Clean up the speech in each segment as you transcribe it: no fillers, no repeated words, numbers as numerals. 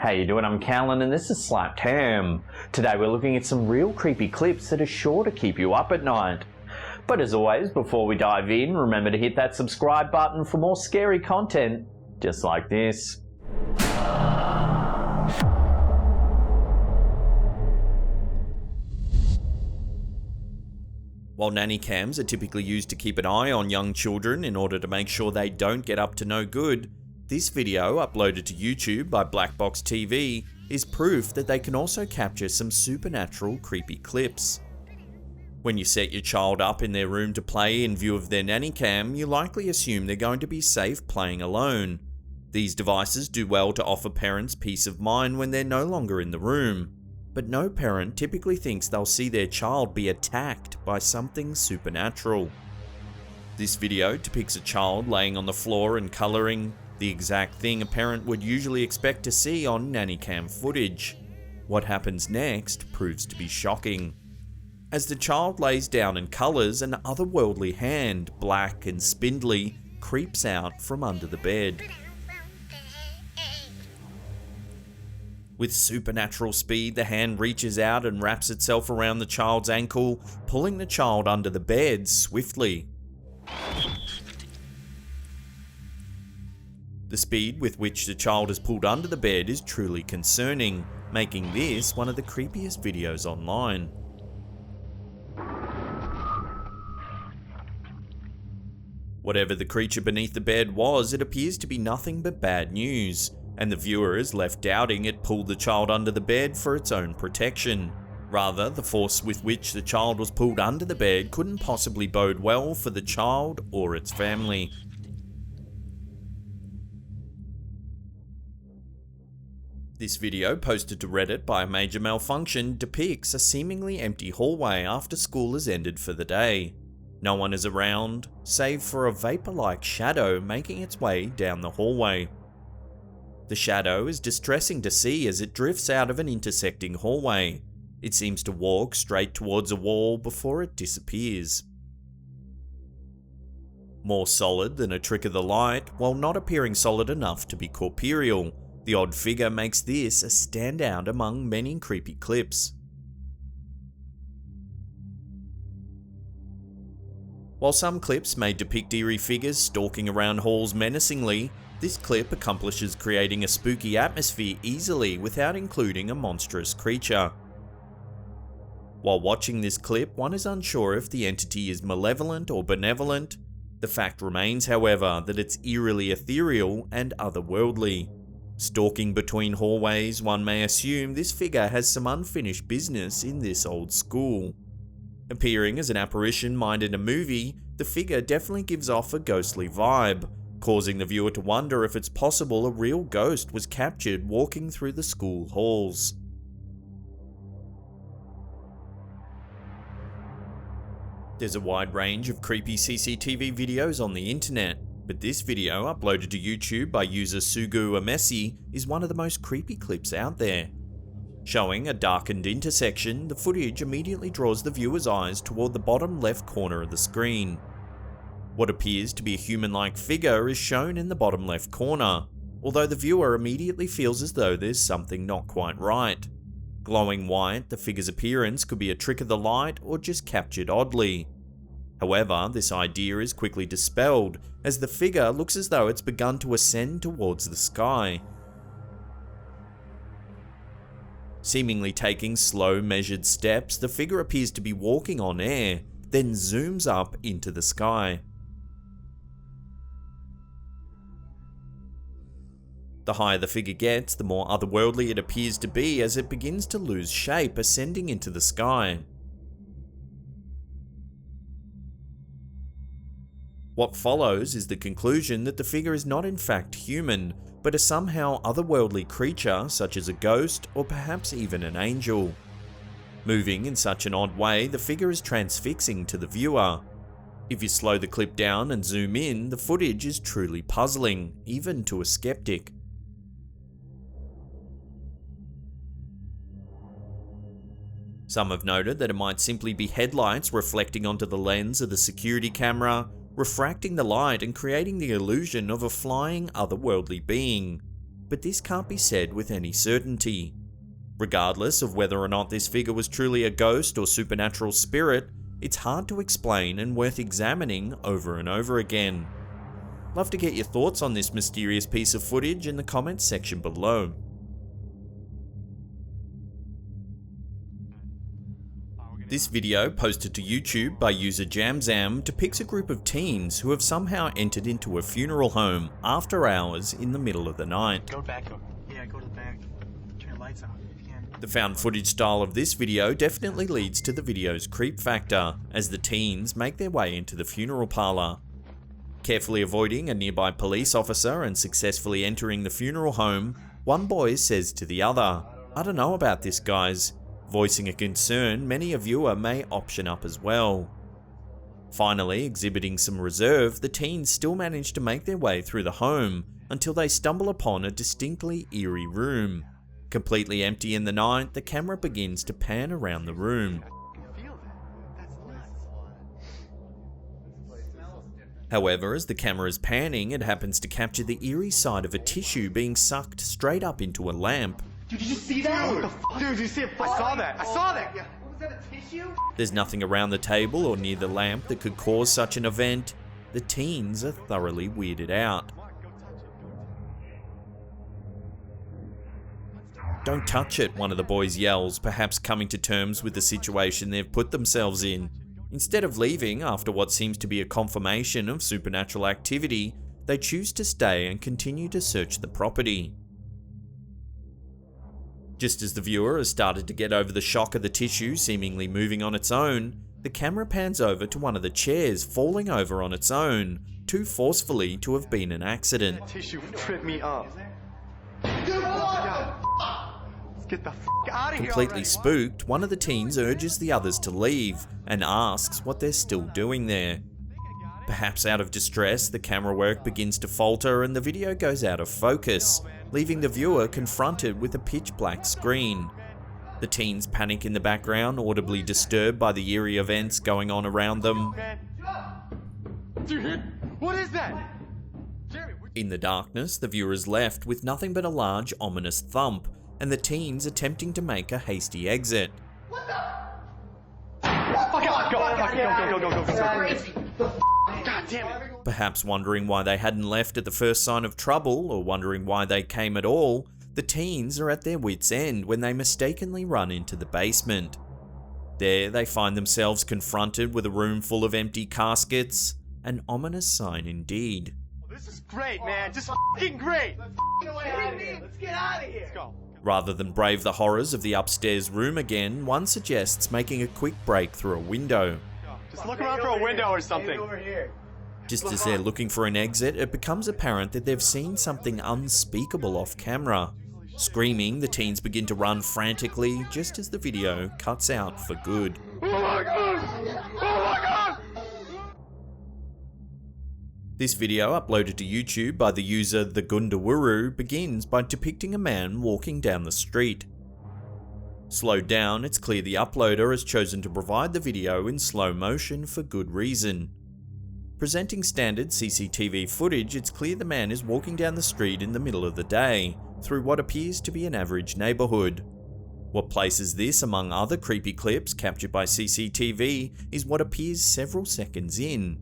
How you doing? I'm Callan and this is Slapped Ham. Today we're looking at some real creepy clips that are sure to keep you up at night. But as always, before we dive in, remember to hit that subscribe button for more scary content just like this. While nanny cams are typically used to keep an eye on young children in order to make sure they don't get up to no good, this video, uploaded to YouTube by Black Box TV, is proof that they can also capture some supernatural creepy clips. When you set your child up in their room to play in view of their nanny cam, you likely assume they're going to be safe playing alone. These devices do well to offer parents peace of mind when they're no longer in the room, but no parent typically thinks they'll see their child be attacked by something supernatural. This video depicts a child laying on the floor and colouring, the exact thing a parent would usually expect to see on nanny cam footage. What happens next proves to be shocking. As the child lays down and colours, an otherworldly hand, black and spindly, creeps out from under the bed. With supernatural speed, the hand reaches out and wraps itself around the child's ankle, pulling the child under the bed swiftly. The speed with which the child is pulled under the bed is truly concerning, making this one of the creepiest videos online. Whatever the creature beneath the bed was, it appears to be nothing but bad news, and the viewer is left doubting it pulled the child under the bed for its own protection. Rather, the force with which the child was pulled under the bed couldn't possibly bode well for the child or its family. This video, posted to Reddit by a major malfunction, depicts a seemingly empty hallway after school has ended for the day. No one is around, save for a vapor-like shadow making its way down the hallway. The shadow is distressing to see as it drifts out of an intersecting hallway. It seems to walk straight towards a wall before it disappears. More solid than a trick of the light, while not appearing solid enough to be corporeal, the odd figure makes this a standout among many creepy clips. While some clips may depict eerie figures stalking around halls menacingly, this clip accomplishes creating a spooky atmosphere easily without including a monstrous creature. While watching this clip, one is unsure if the entity is malevolent or benevolent. The fact remains, however, that it's eerily ethereal and otherworldly. Stalking between hallways, one may assume this figure has some unfinished business in this old school. Appearing as an apparition minded a movie, the figure definitely gives off a ghostly vibe, causing the viewer to wonder if it's possible a real ghost was captured walking through the school halls. There's a wide range of creepy CCTV videos on the internet, but this video, uploaded to YouTube by user Sugu Amesi, is one of the most creepy clips out there. Showing a darkened intersection, the footage immediately draws the viewer's eyes toward the bottom left corner of the screen. What appears to be a human-like figure is shown in the bottom left corner, although the viewer immediately feels as though there's something not quite right. Glowing white, the figure's appearance could be a trick of the light or just captured oddly. However, this idea is quickly dispelled, as the figure looks as though it's begun to ascend towards the sky. Seemingly taking slow, measured steps, the figure appears to be walking on air, then zooms up into the sky. The higher the figure gets, the more otherworldly it appears to be as it begins to lose shape, ascending into the sky. What follows is the conclusion that the figure is not in fact human, but a somehow otherworldly creature such as a ghost or perhaps even an angel. Moving in such an odd way, the figure is transfixing to the viewer. If you slow the clip down and zoom in, the footage is truly puzzling, even to a skeptic. Some have noted that it might simply be headlights reflecting onto the lens of the security camera, refracting the light and creating the illusion of a flying otherworldly being. but this can't be said with any certainty. Regardless of whether or not this figure was truly a ghost or supernatural spirit, it's hard to explain and worth examining over and over again. Love to get your thoughts on this mysterious piece of footage in the comments section below. This video, posted to YouTube by user JamZam, depicts a group of teens who have somehow entered into a funeral home after hours in the middle of the night. Go back. Yeah, go to the back. Turn your lights off if you can. The found footage style of this video definitely leads to the video's creep factor, as the teens make their way into the funeral parlor. Carefully avoiding a nearby police officer and successfully entering the funeral home, one boy says to the other, "I don't know about this, guys," voicing a concern many a viewer may option up as well. Finally, exhibiting some reserve, the teens still manage to make their way through the home until they stumble upon a distinctly eerie room. Completely empty in the night, the camera begins to pan around the room. However, as the camera is panning, it happens to capture the eerie sight of a tissue being sucked straight up into a lamp. Dude, did you see that? What the fuck? Dude, did you see it? I saw that. Yeah. What was that, a tissue? There's nothing around the table or near the lamp that could cause such an event. The teens are thoroughly weirded out. "Don't touch it," one of the boys yells, perhaps coming to terms with the situation they've put themselves in. Instead of leaving after what seems to be a confirmation of supernatural activity, they choose to stay and continue to search the property. Just as the viewer has started to get over the shock of the tissue seemingly moving on its own, the camera pans over to one of the chairs falling over on its own, too forcefully to have been an accident. That tissue tripped me up. Dude, let's get the fuck out of here. Completely spooked, one of the teens urges the others to leave and asks what they're still doing there. Perhaps out of distress, the camera work begins to falter and the video goes out of focus, leaving the viewer confronted with a pitch-black screen. The teens panic in the background, audibly disturbed by the eerie events going on around them. Dude, what is that? In the darkness, the viewer is left with nothing but a large, ominous thump, and the teens attempting to make a hasty exit. What the? Fuck off! Go! God damn it! Perhaps wondering why they hadn't left at the first sign of trouble, or wondering why they came at all, the teens are at their wits' end when they mistakenly run into the basement. There, they find themselves confronted with a room full of empty caskets, an ominous sign indeed. This is great, man. Just fucking great. Let's get out of here. Let's go. Rather than brave the horrors of the upstairs room again, one suggests making a quick break through a window. Just look around for a window or something. Just as they're looking for an exit, it becomes apparent that they've seen something unspeakable off camera. Screaming, the teens begin to run frantically just as the video cuts out for good. Oh my god! Oh my god! This video, uploaded to YouTube by the user The Gundawuru, begins by depicting a man walking down the street. Slowed down, it's clear the uploader has chosen to provide the video in slow motion for good reason. Presenting standard CCTV footage, it's clear the man is walking down the street in the middle of the day, through what appears to be an average neighbourhood. What places this among other creepy clips captured by CCTV is what appears several seconds in.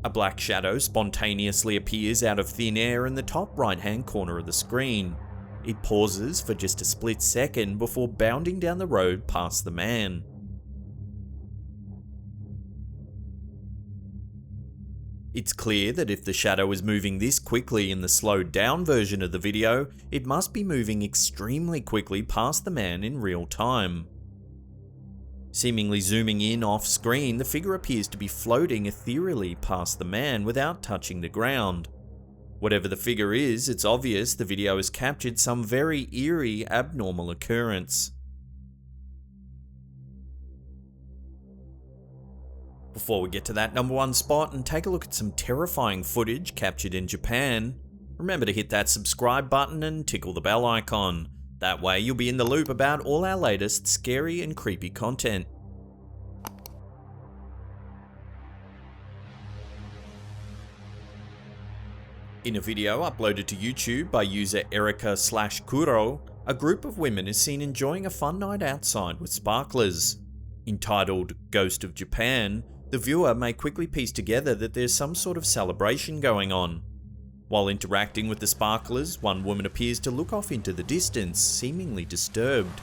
A black shadow spontaneously appears out of thin air in the top right-hand corner of the screen. It pauses for just a split second before bounding down the road past the man. It's clear that if the shadow is moving this quickly in the slowed down version of the video, it must be moving extremely quickly past the man in real time. Seemingly zooming in off screen, the figure appears to be floating ethereally past the man without touching the ground. Whatever the figure is, it's obvious the video has captured some very eerie, abnormal occurrence. Before we get to that number one spot and take a look at some terrifying footage captured in Japan, remember to hit that subscribe button and tickle the bell icon. That way you'll be in the loop about all our latest scary and creepy content. In a video uploaded to YouTube by user Erica/Kuro, a group of women is seen enjoying a fun night outside with sparklers. Entitled Ghost of Japan, the viewer may quickly piece together that there's some sort of celebration going on. While interacting with the sparklers, one woman appears to look off into the distance, seemingly disturbed.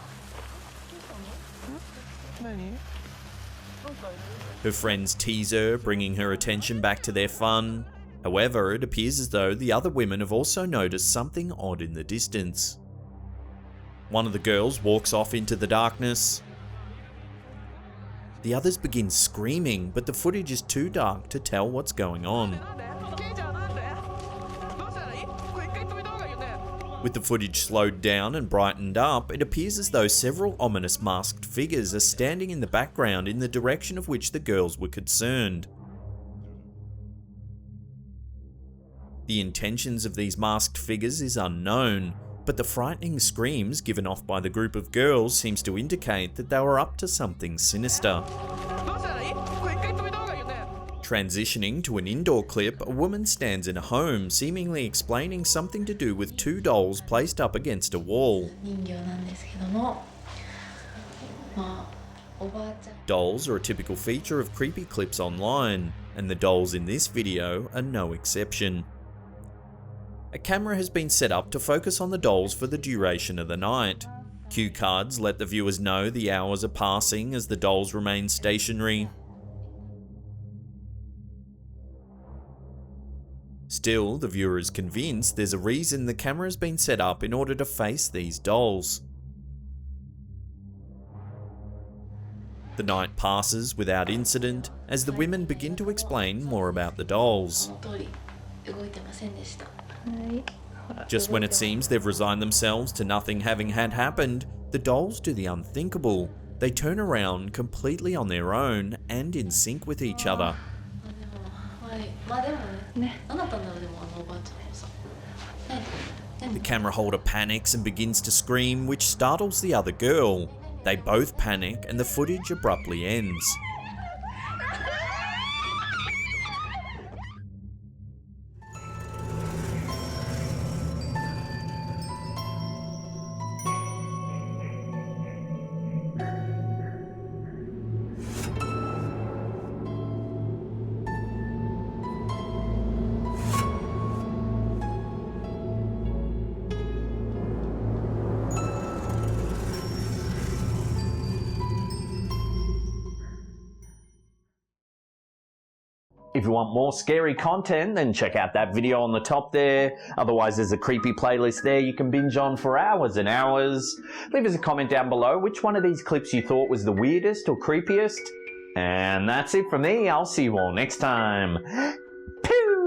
Her friends tease her, bringing her attention back to their fun. However, it appears as though the other women have also noticed something odd in the distance. One of the girls walks off into the darkness. The others begin screaming, but the footage is too dark to tell what's going on. With the footage slowed down and brightened up, it appears as though several ominous masked figures are standing in the background in the direction of which the girls were concerned. The intentions of these masked figures is unknown, but the frightening screams given off by the group of girls seems to indicate that they were up to something sinister. Transitioning to an indoor clip, a woman stands in a home, seemingly explaining something to do with two dolls placed up against a wall. Dolls are a typical feature of creepy clips online, and the dolls in this video are no exception. A camera has been set up to focus on the dolls for the duration of the night. Cue cards let the viewers know the hours are passing as the dolls remain stationary. Still, the viewer is convinced there's a reason the camera has been set up in order to face these dolls. The night passes without incident as the women begin to explain more about the dolls. Just when it seems they've resigned themselves to nothing having had happened, the dolls do the unthinkable. They turn around completely on their own and in sync with each other. The camera holder panics and begins to scream, which startles the other girl. They both panic and the footage abruptly ends. If you want more scary content, then check out that video on the top there. Otherwise, there's a creepy playlist there you can binge on for hours and hours. Leave us a comment down below which one of these clips you thought was the weirdest or creepiest. And that's it from me. I'll see you all next time. Pew!